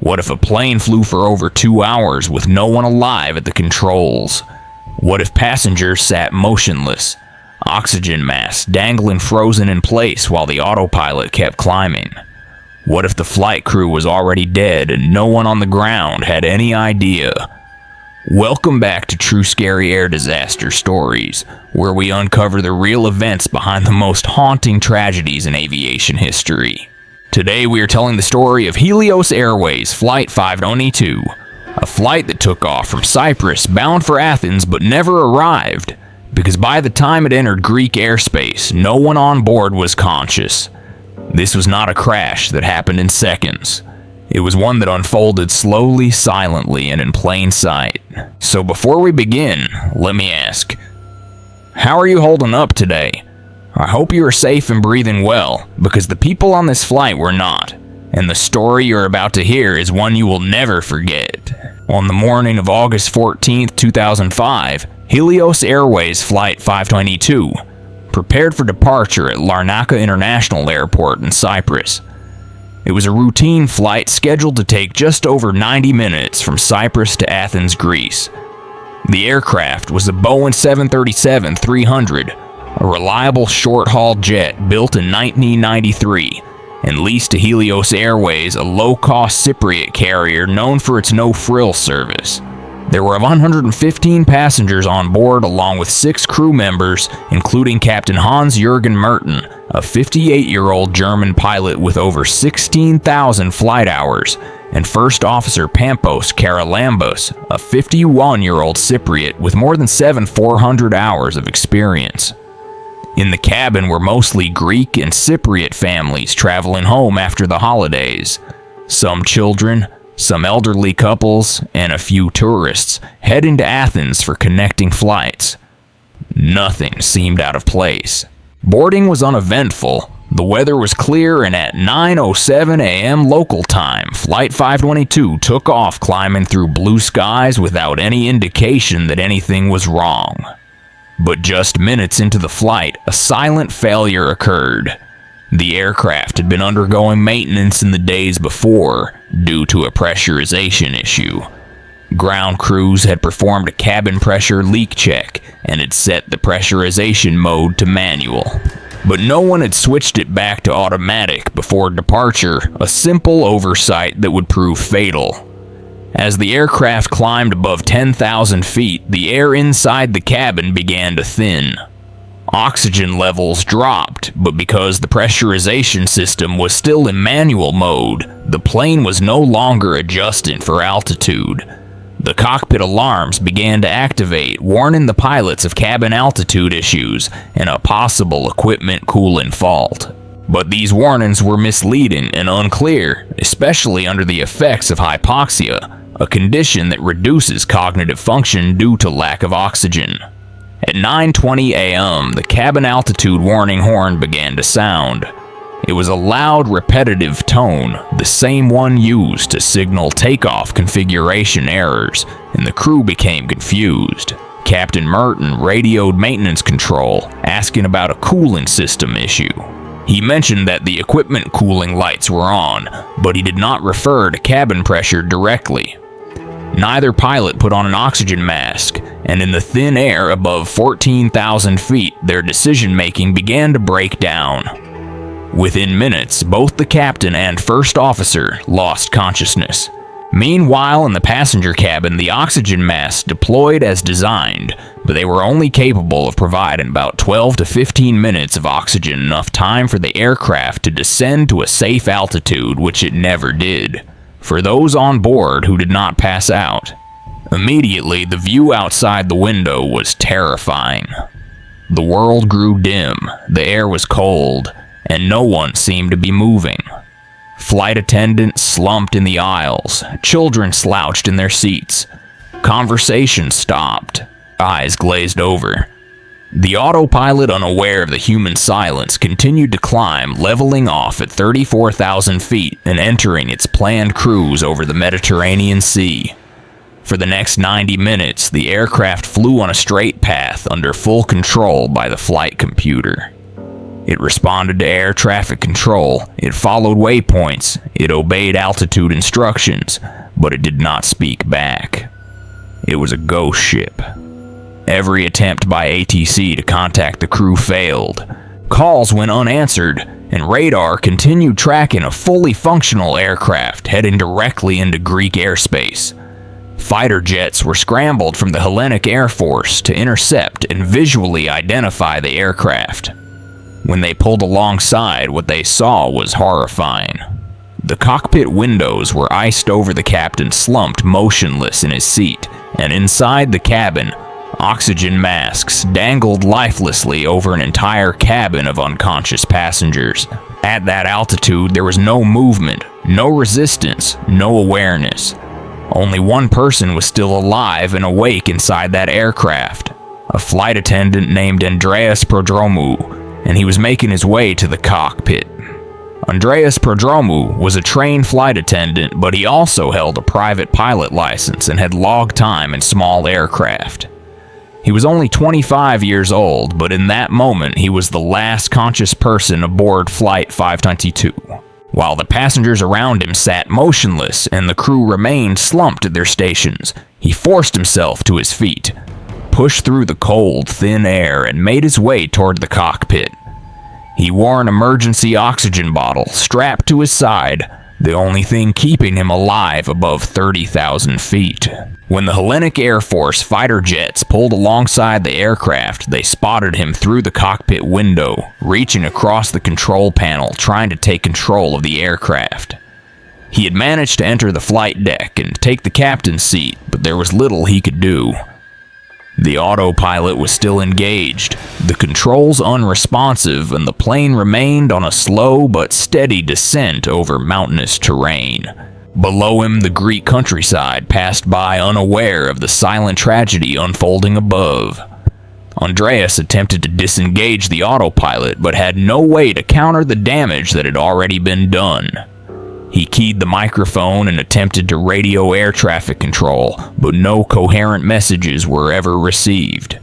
What if a plane flew for over 2 hours with no one alive at the controls? What if passengers sat motionless, oxygen masks dangling frozen in place while the autopilot kept climbing? What if the flight crew was already dead and no one on the ground had any idea? Welcome back to True Scary Air Disaster Stories, where we uncover the real events behind the most haunting tragedies in aviation history. Today we are telling the story of Helios Airways Flight 522, a flight that took off from Cyprus bound for Athens but never arrived, because by the time it entered Greek airspace, no one on board was conscious. This was not a crash that happened in seconds. It was one that unfolded slowly, silently, and in plain sight. So before we begin, let me ask, how are you holding up today? I hope you are safe and breathing well, because the people on this flight were not, and the story you're about to hear is one you will never forget. On the morning of August 14, 2005, Helios Airways Flight 522 prepared for departure at Larnaca International Airport in Cyprus. It was a routine flight scheduled to take just over 90 minutes from Cyprus to Athens, Greece. The aircraft was a Boeing 737-300, a reliable short-haul jet built in 1993 and leased to Helios Airways, a low-cost Cypriot carrier known for its no-frill service. There were 115 passengers on board along with 6 crew members, including Captain Hans-Jürgen Merten, a 58-year-old German pilot with over 16,000 flight hours, and First Officer Pampos Karalambos, a 51-year-old Cypriot with more than 400 hours of experience. In the cabin were mostly Greek and Cypriot families traveling home after the holidays. Some children, some elderly couples, and a few tourists heading to Athens for connecting flights. Nothing seemed out of place. Boarding was uneventful. The weather was clear, and at 9:07 a.m. local time, Flight 522 took off climbing through blue skies without any indication that anything was wrong. But just minutes into the flight, a silent failure occurred. The aircraft had been undergoing maintenance in the days before due to a pressurization issue. Ground crews had performed a cabin pressure leak check and had set the pressurization mode to manual. But no one had switched it back to automatic before departure, a simple oversight that would prove fatal. As the aircraft climbed above 10,000 feet, the air inside the cabin began to thin. Oxygen levels dropped, but because the pressurization system was still in manual mode, the plane was no longer adjusting for altitude. The cockpit alarms began to activate, warning the pilots of cabin altitude issues and a possible equipment cooling fault. But these warnings were misleading and unclear, especially under the effects of hypoxia, a condition that reduces cognitive function due to lack of oxygen. At 9:20 a.m., the cabin altitude warning horn began to sound. It was a loud, repetitive tone, the same one used to signal takeoff configuration errors, and the crew became confused. Captain Merten radioed maintenance control, asking about a cooling system issue. He mentioned that the equipment cooling lights were on, but he did not refer to cabin pressure directly. Neither pilot put on an oxygen mask, and in the thin air above 14,000 feet, their decision-making began to break down. Within minutes, both the captain and first officer lost consciousness. Meanwhile, in the passenger cabin, the oxygen masks deployed as designed, but they were only capable of providing about 12 to 15 minutes of oxygen, enough time for the aircraft to descend to a safe altitude, which it never did, for those on board who did not pass out. Immediately, the view outside the window was terrifying. The world grew dim, the air was cold, and no one seemed to be moving. Flight attendants slumped in the aisles, children slouched in their seats. Conversation stopped, eyes glazed over. The autopilot, unaware of the human silence, continued to climb, leveling off at 34,000 feet and entering its planned cruise over the Mediterranean Sea. For the next 90 minutes, the aircraft flew on a straight path under full control by the flight computer. It responded to air traffic control, it followed waypoints, it obeyed altitude instructions, but it did not speak back. It was a ghost ship. Every attempt by ATC to contact the crew failed. Calls went unanswered, and radar continued tracking a fully functional aircraft heading directly into Greek airspace. Fighter jets were scrambled from the Hellenic Air Force to intercept and visually identify the aircraft. When they pulled alongside, what they saw was horrifying. The cockpit windows were iced over the captain slumped motionless in his seat, and inside the cabin, oxygen masks dangled lifelessly over an entire cabin of unconscious passengers. At that altitude, there was no movement, no resistance, no awareness. Only one person was still alive and awake inside that aircraft, a flight attendant named Andreas Prodromou, and he was making his way to the cockpit. Andreas Prodromou was a trained flight attendant, but he also held a private pilot license and had logged time in small aircraft. He was only 25 years old, but in that moment he was the last conscious person aboard Flight 522. While the passengers around him sat motionless and the crew remained slumped at their stations, he forced himself to his feet, pushed through the cold, thin air, and made his way toward the cockpit. He wore an emergency oxygen bottle strapped to his side, the only thing keeping him alive above 30,000 feet. When the Hellenic Air Force fighter jets pulled alongside the aircraft, they spotted him through the cockpit window, reaching across the control panel trying to take control of the aircraft. He had managed to enter the flight deck and take the captain's seat, but there was little he could do. The autopilot was still engaged, the controls unresponsive, and the plane remained on a slow but steady descent over mountainous terrain. Below him, the Greek countryside passed by unaware of the silent tragedy unfolding above. Andreas attempted to disengage the autopilot, but had no way to counter the damage that had already been done. He keyed the microphone and attempted to radio air traffic control, but no coherent messages were ever received.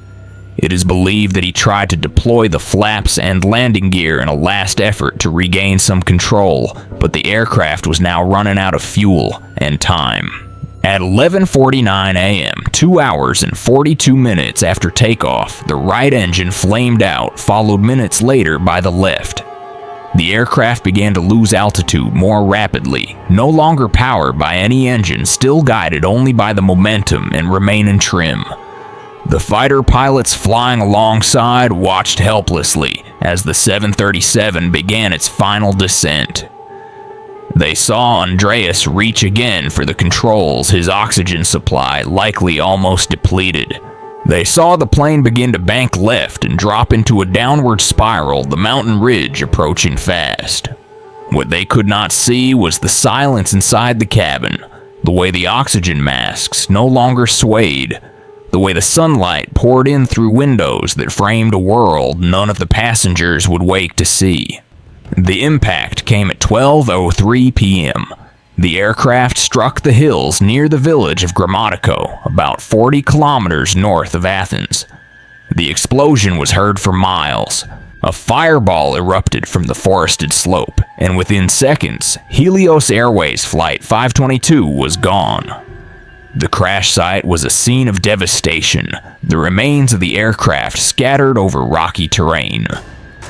It is believed that he tried to deploy the flaps and landing gear in a last effort to regain some control, but the aircraft was now running out of fuel and time. At 11:49 a.m., 2 hours and 42 minutes after takeoff, the right engine flamed out, followed minutes later by the left. The aircraft began to lose altitude more rapidly, no longer powered by any engine, still guided only by the momentum and remaining trim. The fighter pilots flying alongside watched helplessly as the 737 began its final descent. They saw Andreas reach again for the controls, his oxygen supply likely almost depleted. They saw the plane begin to bank left and drop into a downward spiral, the mountain ridge approaching fast. What they could not see was the silence inside the cabin, the way the oxygen masks no longer swayed, the way the sunlight poured in through windows that framed a world none of the passengers would wake to see. The impact came at 12:03 p.m. The aircraft struck the hills near the village of Grammatico, about 40 kilometers north of Athens. The explosion was heard for miles. A fireball erupted from the forested slope, and within seconds, Helios Airways Flight 522 was gone. The crash site was a scene of devastation, the remains of the aircraft scattered over rocky terrain.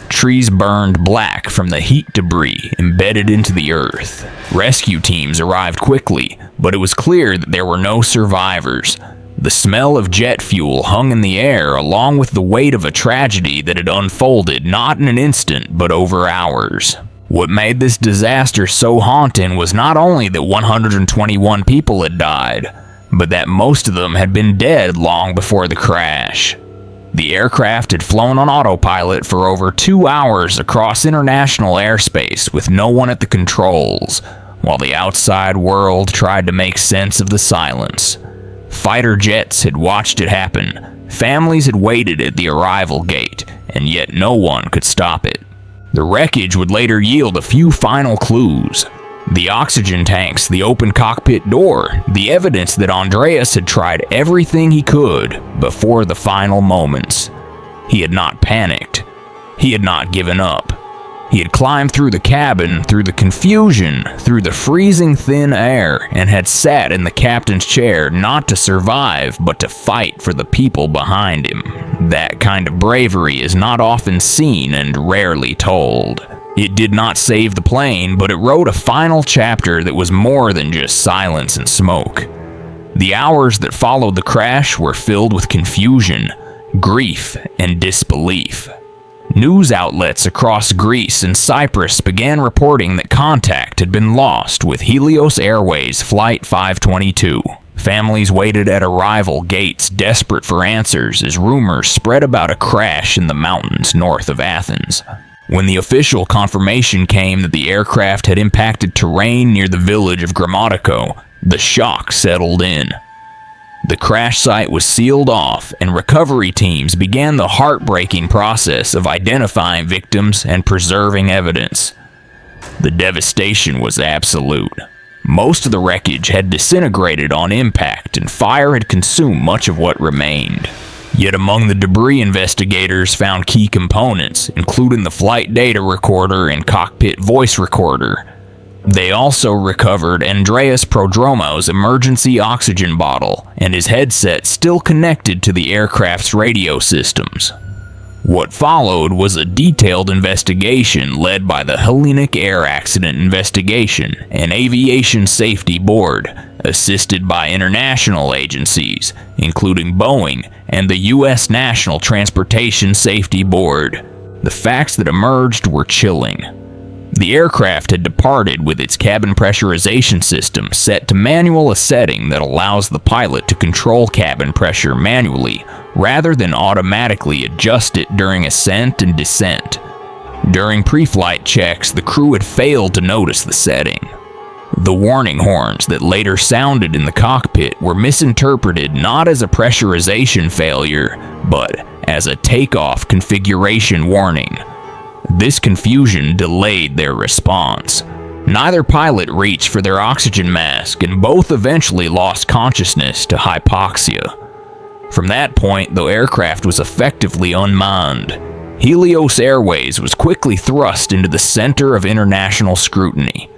Trees burned black from the heat debris embedded into the earth. Rescue teams arrived quickly, but it was clear that there were no survivors. The smell of jet fuel hung in the air along with the weight of a tragedy that had unfolded not in an instant but over hours. What made this disaster so haunting was not only that 121 people had died, but that most of them had been dead long before the crash. The aircraft had flown on autopilot for over 2 hours across international airspace with no one at the controls, while the outside world tried to make sense of the silence. Fighter jets had watched it happen, families had waited at the arrival gate, and yet no one could stop it. The wreckage would later yield a few final clues. The oxygen tanks, the open cockpit door, the evidence that Andreas had tried everything he could before the final moments. He had not panicked. He had not given up. He had climbed through the cabin, through the confusion, through the freezing thin air, and had sat in the captain's chair not to survive, but to fight for the people behind him. That kind of bravery is not often seen and rarely told. It did not save the plane, but it wrote a final chapter that was more than just silence and smoke. The hours that followed the crash were filled with confusion, grief, and disbelief. News outlets across Greece and Cyprus began reporting that contact had been lost with Helios Airways Flight 522. Families waited at arrival gates desperate for answers as rumors spread about a crash in the mountains north of Athens. When the official confirmation came that the aircraft had impacted terrain near the village of Grammatico, the shock settled in. The crash site was sealed off, and recovery teams began the heartbreaking process of identifying victims and preserving evidence. The devastation was absolute. Most of the wreckage had disintegrated on impact, and fire had consumed much of what remained. Yet among the debris, investigators found key components, including the flight data recorder and cockpit voice recorder. They also recovered Andreas Prodromo's emergency oxygen bottle and his headset still connected to the aircraft's radio systems. What followed was a detailed investigation led by the Hellenic Air Accident Investigation and Aviation Safety Board, assisted by international agencies, including Boeing and the U.S. National Transportation Safety Board. The facts that emerged were chilling. The aircraft had departed with its cabin pressurization system set to manual, a setting that allows the pilot to control cabin pressure manually rather than automatically adjust it during ascent and descent. During pre-flight checks, the crew had failed to notice the setting. The warning horns that later sounded in the cockpit were misinterpreted not as a pressurization failure, but as a takeoff configuration warning. This confusion delayed their response. Neither pilot reached for their oxygen mask, and both eventually lost consciousness to hypoxia. From that point, the aircraft was effectively unmanned. Helios Airways was quickly thrust into the center of international scrutiny.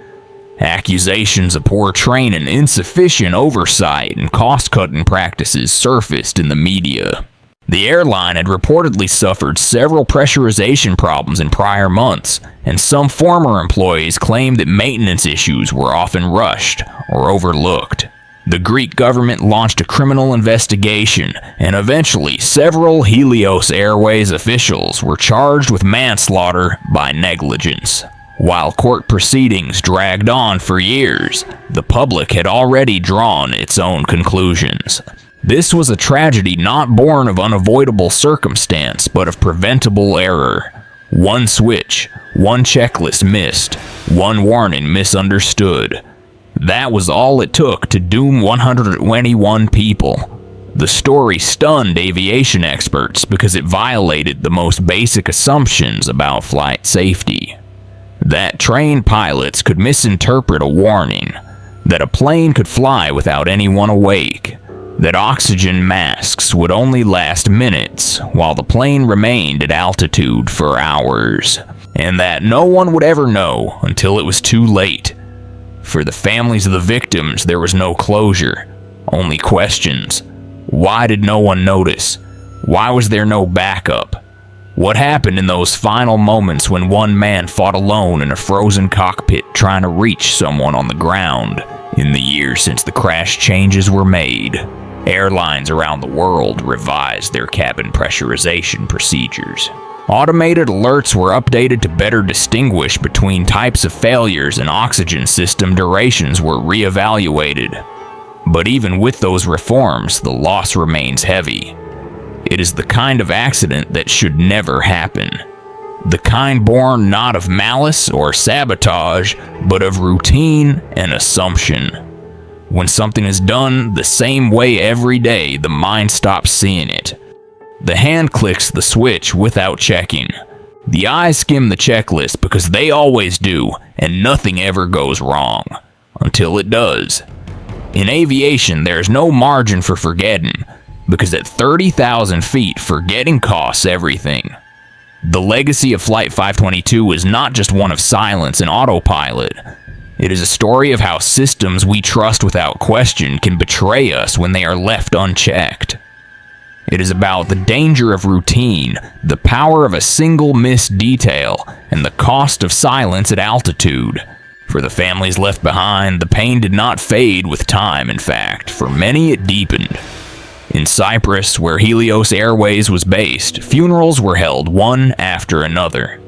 Accusations of poor training, insufficient oversight, and cost-cutting practices surfaced in the media. The airline had reportedly suffered several pressurization problems in prior months, and some former employees claimed that maintenance issues were often rushed or overlooked. The Greek government launched a criminal investigation, and eventually several Helios Airways officials were charged with manslaughter by negligence. While court proceedings dragged on for years, the public had already drawn its own conclusions. This was a tragedy not born of unavoidable circumstance, but of preventable error. One switch, one checklist missed, one warning misunderstood. That was all it took to doom 121 people. The story stunned aviation experts because it violated the most basic assumptions about flight safety. That trained pilots could misinterpret a warning, that a plane could fly without anyone awake, that oxygen masks would only last minutes while the plane remained at altitude for hours, and that no one would ever know until it was too late. For the families of the victims, there was no closure, only questions. Why did no one notice? Why was there no backup? What happened in those final moments when one man fought alone in a frozen cockpit trying to reach someone on the ground in the years since the crash changes were made? Airlines around the world revised their cabin pressurization procedures. Automated alerts were updated to better distinguish between types of failures, and oxygen system durations were reevaluated. But even with those reforms, the loss remains heavy. It is the kind of accident that should never happen. The kind born not of malice or sabotage, but of routine and assumption. When something is done the same way every day, the mind stops seeing it. The hand clicks the switch without checking. The eyes skim the checklist because they always do, and nothing ever goes wrong. Until it does. In aviation, there's no margin for forgetting, because at 30,000 feet, forgetting costs everything. The legacy of Flight 522 is not just one of silence and autopilot. It is a story of how systems we trust without question can betray us when they are left unchecked. It is about the danger of routine, the power of a single missed detail, and the cost of silence at altitude. For the families left behind, the pain did not fade with time. In fact, for many it deepened. In Cyprus, where Helios Airways was based, funerals were held one after another.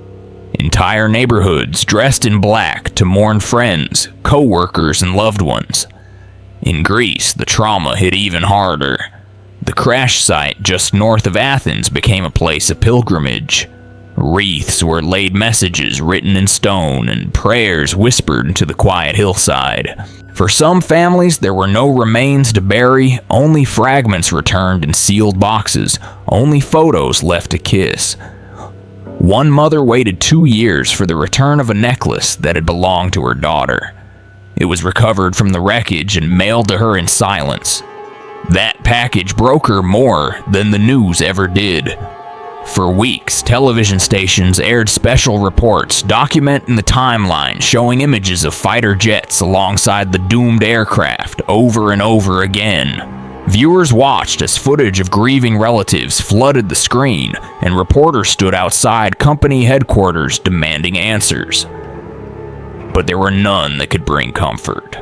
Entire neighborhoods dressed in black to mourn friends, co-workers, and loved ones. In Greece, the trauma hit even harder. The crash site just north of Athens became a place of pilgrimage. Wreaths were laid, messages written in stone, and prayers whispered into the quiet hillside. For some families, there were no remains to bury, only fragments returned in sealed boxes, only photos left to kiss. One mother waited 2 years for the return of a necklace that had belonged to her daughter. It was recovered from the wreckage and mailed to her in silence. That package broke her more than the news ever did. For weeks, television stations aired special reports documenting the timeline, showing images of fighter jets alongside the doomed aircraft over and over again. Viewers watched as footage of grieving relatives flooded the screen, and reporters stood outside company headquarters demanding answers. But there were none that could bring comfort.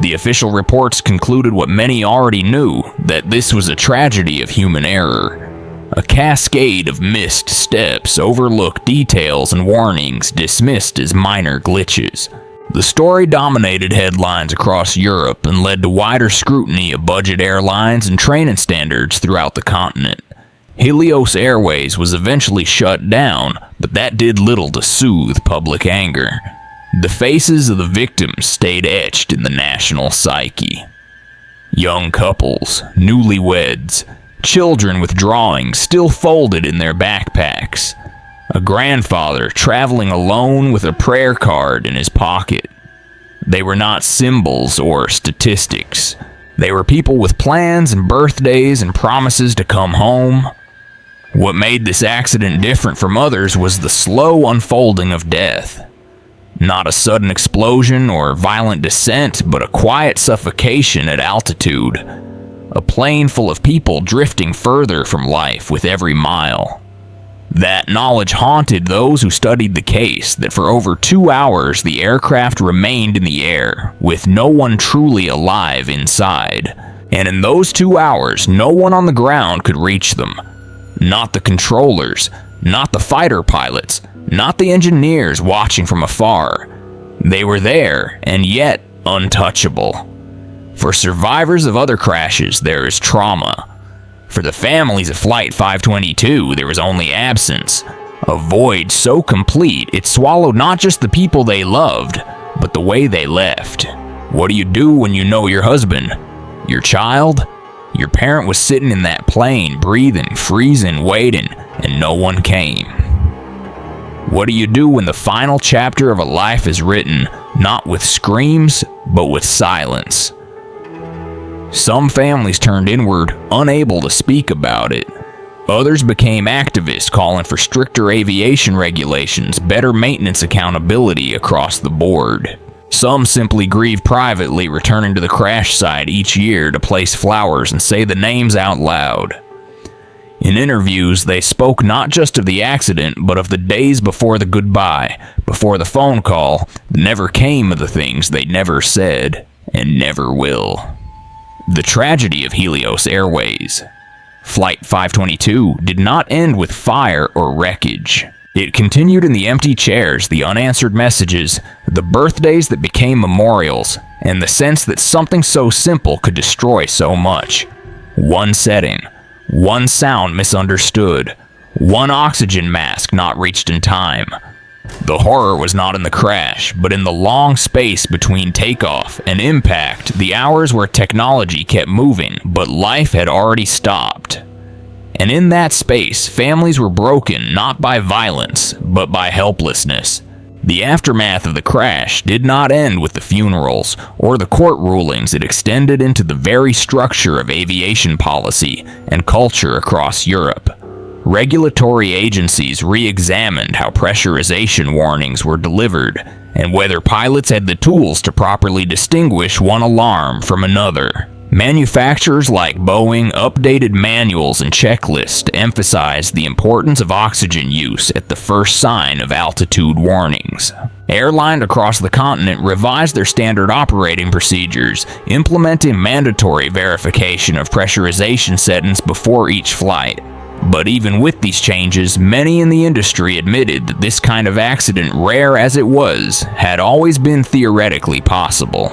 The official reports concluded what many already knew, that this was a tragedy of human error. A cascade of missed steps, overlooked details, and warnings dismissed as minor glitches. The story dominated headlines across Europe and led to wider scrutiny of budget airlines and training standards throughout the continent. Helios Airways was eventually shut down, but that did little to soothe public anger. The faces of the victims stayed etched in the national psyche. Young couples, newlyweds, children with drawings still folded in their backpacks. A grandfather traveling alone with a prayer card in his pocket. They were not symbols or statistics. They were people with plans and birthdays and promises to come home. What made this accident different from others was the slow unfolding of death. Not a sudden explosion or violent descent, but a quiet suffocation at altitude. A plane full of people drifting further from life with every mile. That knowledge haunted those who studied the case, that for over 2 hours the aircraft remained in the air, with no one truly alive inside. And in those 2 hours, no one on the ground could reach them. Not the controllers, not the fighter pilots, not the engineers watching from afar. They were there, and yet untouchable. For survivors of other crashes, there is trauma. For the families of Flight 522, there was only absence. A void so complete it swallowed not just the people they loved, but the way they left. What do you do when you know your husband, your child, your parent was sitting in that plane, breathing, freezing, waiting, and no one came? What do you do when the final chapter of a life is written, not with screams, but with silence? Some families turned inward, unable to speak about it. Others became activists calling for stricter aviation regulations, better maintenance accountability across the board. Some simply grieved privately, returning to the crash site each year to place flowers and say the names out loud. In interviews, they spoke not just of the accident, but of the days before the goodbye, before the phone call, that never came of the things they never said, and never will. The tragedy of Helios Airways. Flight 522 did not end with fire or wreckage. It continued in the empty chairs, the unanswered messages, the birthdays that became memorials, and the sense that something so simple could destroy so much. One setting, one sound misunderstood, one oxygen mask not reached in time. The horror was not in the crash, but in the long space between takeoff and impact, the hours where technology kept moving, but life had already stopped. And in that space, families were broken not by violence, but by helplessness. The aftermath of the crash did not end with the funerals or the court rulings. It extended into the very structure of aviation policy and culture across Europe. regulatory agencies re-examined how pressurization warnings were delivered and whether pilots had the tools to properly distinguish one alarm from another. Manufacturers like Boeing updated manuals and checklists to emphasize the importance of oxygen use at the first sign of altitude warnings. Airlines across the continent revised their standard operating procedures, implementing mandatory verification of pressurization settings before each flight. But even with these changes, many in the industry admitted that this kind of accident, rare as it was, had always been theoretically possible.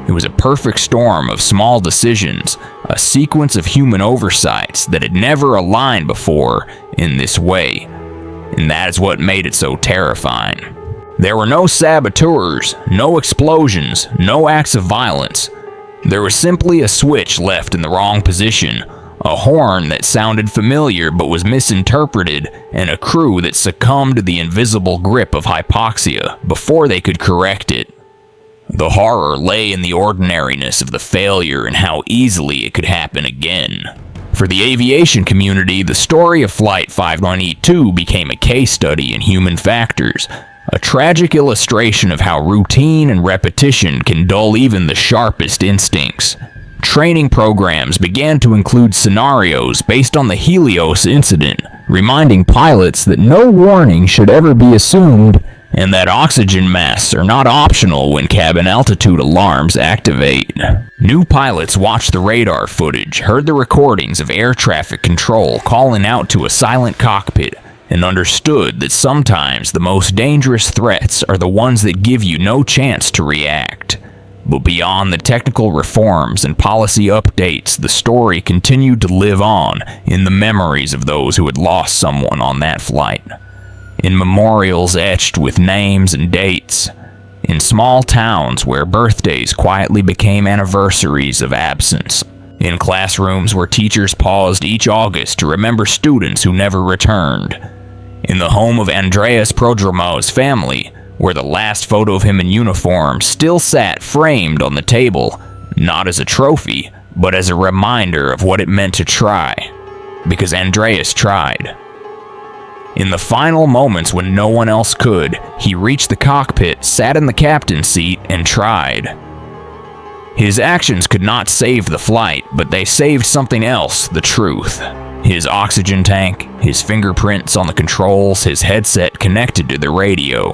It was a perfect storm of small decisions, a sequence of human oversights that had never aligned before in this way. And that is what made it so terrifying. There were no saboteurs, no explosions, no acts of violence. There was simply a switch left in the wrong position, a horn that sounded familiar but was misinterpreted, and a crew that succumbed to the invisible grip of hypoxia before they could correct it. The horror lay in the ordinariness of the failure and how easily it could happen again. For the aviation community, the story of Flight 592 became a case study in human factors, a tragic illustration of how routine and repetition can dull even the sharpest instincts. Training programs began to include scenarios based on the Helios incident, reminding pilots that no warning should ever be assumed and that oxygen masks are not optional when cabin altitude alarms activate. New pilots watched the radar footage, heard the recordings of air traffic control calling out to a silent cockpit, and understood that sometimes the most dangerous threats are the ones that give you no chance to react. But beyond the technical reforms and policy updates, the story continued to live on in the memories of those who had lost someone on that flight. In memorials etched with names and dates, in small towns where birthdays quietly became anniversaries of absence, in classrooms where teachers paused each August to remember students who never returned, in the home of Andreas Prodromov's family, where the last photo of him in uniform still sat framed on the table, not as a trophy, but as a reminder of what it meant to try, because Andreas tried. In the final moments when no one else could, he reached the cockpit, sat in the captain's seat, and tried. His actions could not save the flight, but they saved something else, the truth. His oxygen tank, his fingerprints on the controls, his headset connected to the radio.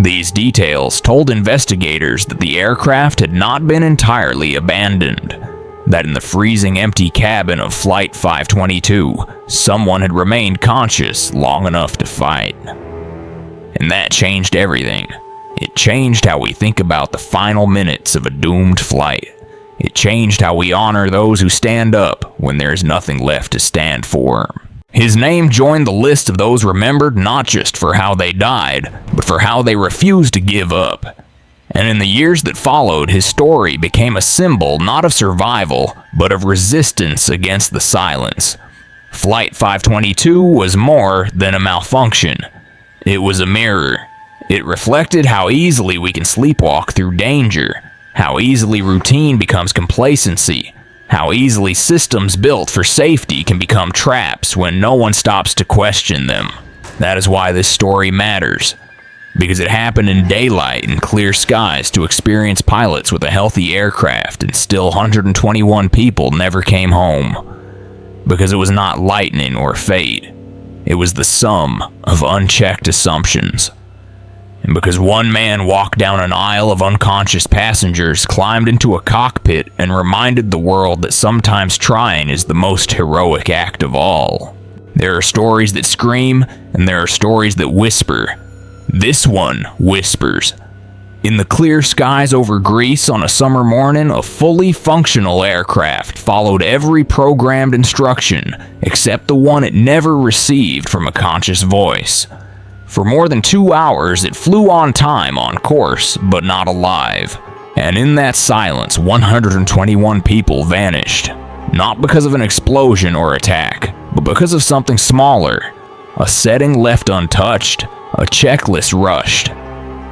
These details told investigators that the aircraft had not been entirely abandoned, that in the freezing empty cabin of Flight 522, someone had remained conscious long enough to fight. And that changed everything. It changed how we think about the final minutes of a doomed flight. It changed how we honor those who stand up when there is nothing left to stand for. His name joined the list of those remembered not just for how they died, but for how they refused to give up. And in the years that followed, his story became a symbol not of survival, but of resistance against the silence. Flight 522 was more than a malfunction. It was a mirror. It reflected how easily we can sleepwalk through danger, how easily routine becomes complacency, how easily systems built for safety can become traps when no one stops to question them. That is why this story matters. Because it happened in daylight and clear skies to experienced pilots with a healthy aircraft, and still 121 people never came home. Because it was not lightning or fate. It was the sum of unchecked assumptions. And because one man walked down an aisle of unconscious passengers, climbed into a cockpit, and reminded the world that sometimes trying is the most heroic act of all. There are stories that scream, and there are stories that whisper. This one whispers. In the clear skies over Greece on a summer morning, a fully functional aircraft followed every programmed instruction, except the one it never received from a conscious voice. For more than 2 hours, it flew on time, on course, but not alive. And in that silence, 121 people vanished. Not because of an explosion or attack, but because of something smaller. A setting left untouched. A checklist rushed.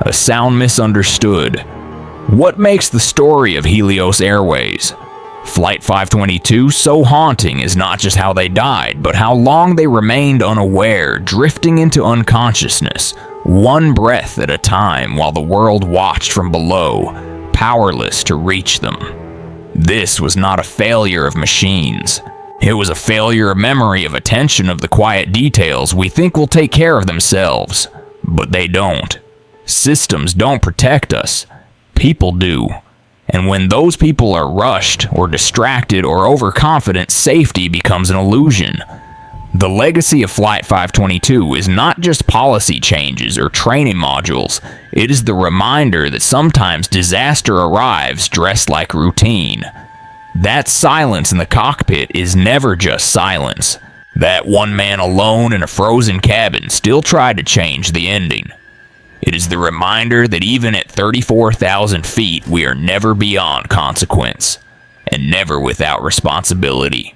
A sound misunderstood. What makes the story of Helios Airways? Flight 522 so haunting is not just how they died, but how long they remained unaware, drifting into unconsciousness, one breath at a time while the world watched from below, powerless to reach them. This was not a failure of machines. It was a failure of memory, of attention, of the quiet details we think will take care of themselves. But they don't. Systems don't protect us. People do. And when those people are rushed, or distracted, or overconfident, safety becomes an illusion. The legacy of Flight 522 is not just policy changes or training modules. It is the reminder that sometimes disaster arrives dressed like routine. That silence in the cockpit is never just silence. That one man alone in a frozen cabin still tried to change the ending. It is the reminder that even at 34,000 feet, we are never beyond consequence, and never without responsibility.